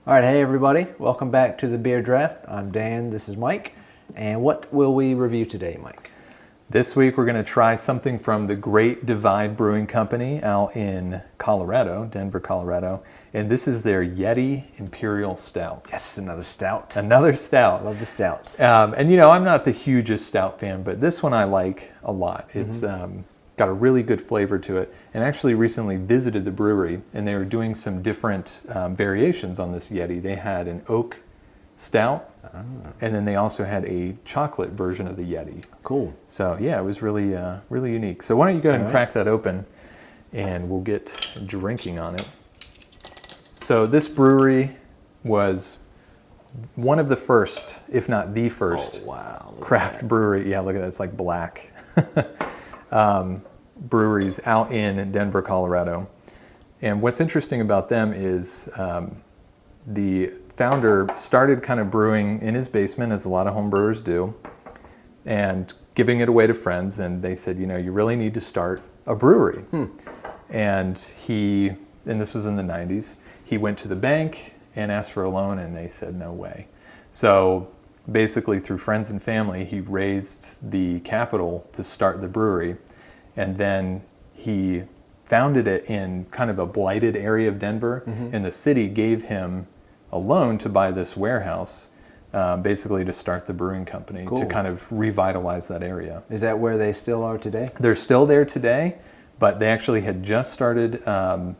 All right, hey everybody, welcome back to the Beer Draft. I'm Dan, this is Mike, and what will we review today, Mike? This week we're going to try something from the Great Divide Brewing Company out in Colorado, Denver, Colorado, and this is their Yeti Imperial Stout. Yes, another stout. Another stout. Love the stouts. And you know, I'm not the hugest stout fan, but this one I like a lot. It's got a really good flavor to it, and actually recently visited the brewery, and they were doing some different variations on this Yeti. They had an oak stout, and then they also had a chocolate version of the Yeti. Cool. So yeah, it was really, really unique. So why don't you go ahead and crack that open, and we'll get drinking on it. So this brewery was one of the first, if not the first, craft brewery. Yeah, look at that, it's like black. Breweries out in Denver, Colorado. And what's interesting about them is the founder started kind of brewing in his basement, as a lot of home brewers do, and giving it away to friends. And they said, you know, you really need to start a brewery. And this was in the 90s, he went to the bank and asked for a loan, and they said, no way. So basically, through friends and family, he raised the capital to start the brewery. And then he founded it in kind of a blighted area of Denver, and the city gave him a loan to buy this warehouse, basically to start the brewing company, to kind of revitalize that area. Is that where they still are today? They're still there today, but they actually had just started in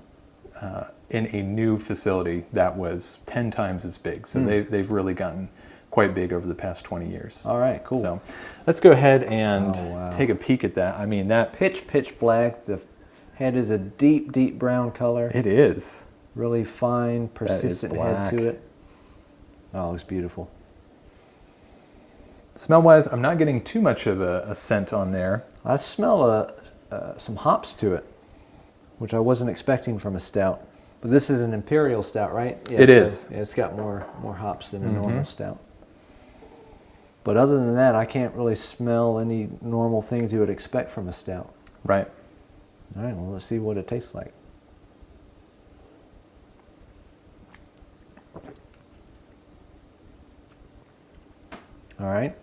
a new facility that was 10 times as big. So they've really gotten quite big over the past 20 years. All right, cool. So let's go ahead and take a peek at that. I mean, that pitch black. The head is a deep brown color. It is. Really fine, persistent head to it. Oh, it looks beautiful. Smell-wise, I'm not getting too much of a scent on there. I smell some hops to it, which I wasn't expecting from a stout. But this is an imperial stout, right? Yeah, it is. Yeah, it's got more hops than a normal stout. But other than that, I can't really smell any normal things you would expect from a stout. Right. All right, well, let's see what it tastes like. All right.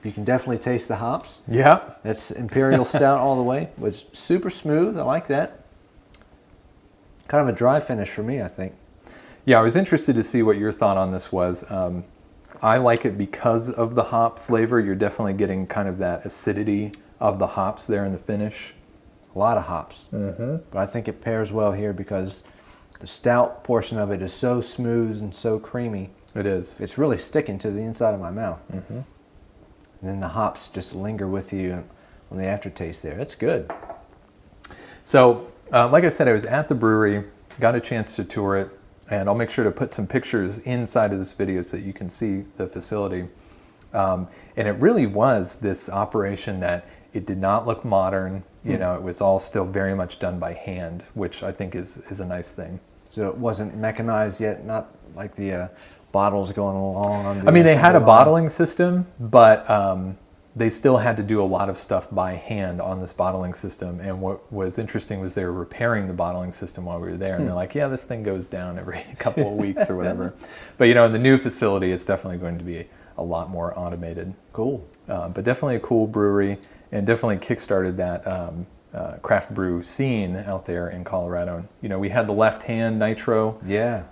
You can definitely taste the hops. Yeah. That's imperial stout all the way. It's super smooth. I like that. Kind of a dry finish for me, I think. Yeah, I was interested to see what your thought on this was. I like it because of the hop flavor. You're definitely getting kind of that acidity of the hops there in the finish. A lot of hops. But I think it pairs well here because the stout portion of it is so smooth and so creamy. It is. It's really sticking to the inside of my mouth. And then the hops just linger with you on the aftertaste there. It's good. So, like I said, I was at the brewery, got a chance to tour it, and I'll make sure to put some pictures inside of this video so that you can see the facility. And it really was this operation that it did not look modern. You know, it was all still very much done by hand, which I think is a nice thing. So it wasn't mechanized yet, not like the bottles going along on the I mean, they had a bottling system, but they still had to do a lot of stuff by hand on this bottling system. And what was interesting was they were repairing the bottling system while we were there. And they're like, yeah, this thing goes down every couple of weeks or whatever. But, you know, in the new facility, it's definitely going to be a lot more automated. Cool. But definitely a cool brewery, and definitely kickstarted that craft brew scene out there in Colorado. You know, we had the Left Hand Nitro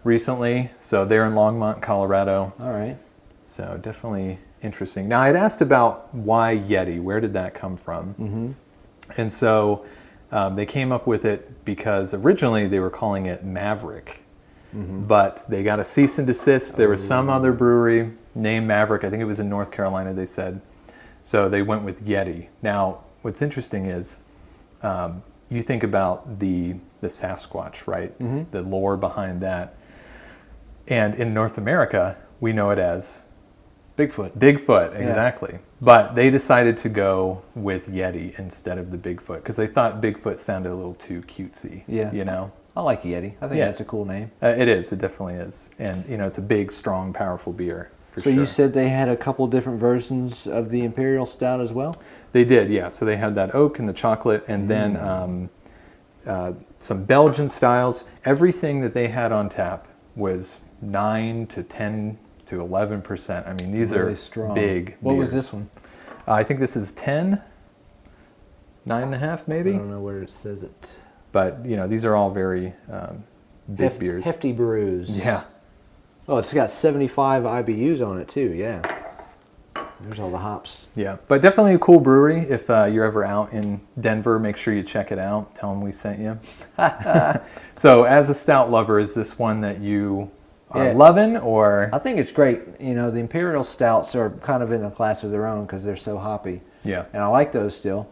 recently. So they're in Longmont, Colorado. All right. So definitely interesting. Now, I'd asked about why Yeti. Where did that come from? And so they came up with it because originally they were calling it Maverick. But they got a cease and desist. There was some other brewery named Maverick. I think it was in North Carolina, they said. So they went with Yeti. Now, what's interesting is you think about the Sasquatch, right? The lore behind that. And in North America, we know it as Bigfoot. Bigfoot, exactly. Yeah. But they decided to go with Yeti instead of the Bigfoot because they thought Bigfoot sounded a little too cutesy. Yeah. You know? I like Yeti. I think that's a cool name. It is. It definitely is. And, you know, it's a big, strong, powerful beer. So you said they had a couple different versions of the Imperial Stout as well? They did, yeah. So they had that oak and the chocolate, and then some Belgian styles. Everything that they had on tap was 9 to 10 to 11%. I mean, these Really are strong. big What was beers. this one? I think this is 10, 9.5 maybe. I don't know where it says it. But you know, these are all very big beers. Hefty brews. Yeah. Oh, it's got 75 IBUs on it too. Yeah. There's all the hops. Yeah, but definitely a cool brewery. If you're ever out in Denver, make sure you check it out. Tell them we sent you. So, as a stout lover, is this one that you are loving, or? I think it's great. You know, the imperial stouts are kind of in a class of their own because they're so hoppy. Yeah. And I like those still.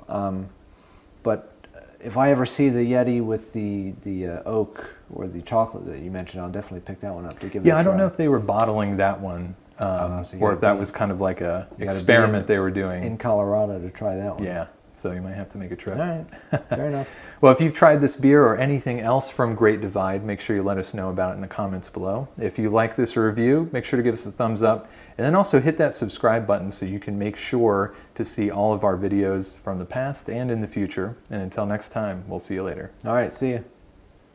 But if I ever see the Yeti with the oak or the chocolate that you mentioned, I'll definitely pick that one up to give it a try. I don't know if they were bottling that one. So or if that was kind of like a gotta experiment be they were doing. in Colorado to try that one. Yeah, so you might have to make a trip. All right, fair enough. Well, if you've tried this beer or anything else from Great Divide, make sure you let us know about it in the comments below. If you like this review, make sure to give us a thumbs up. And then also hit that subscribe button so you can make sure to see all of our videos from the past and in the future. And until next time, we'll see you later. All right, see you.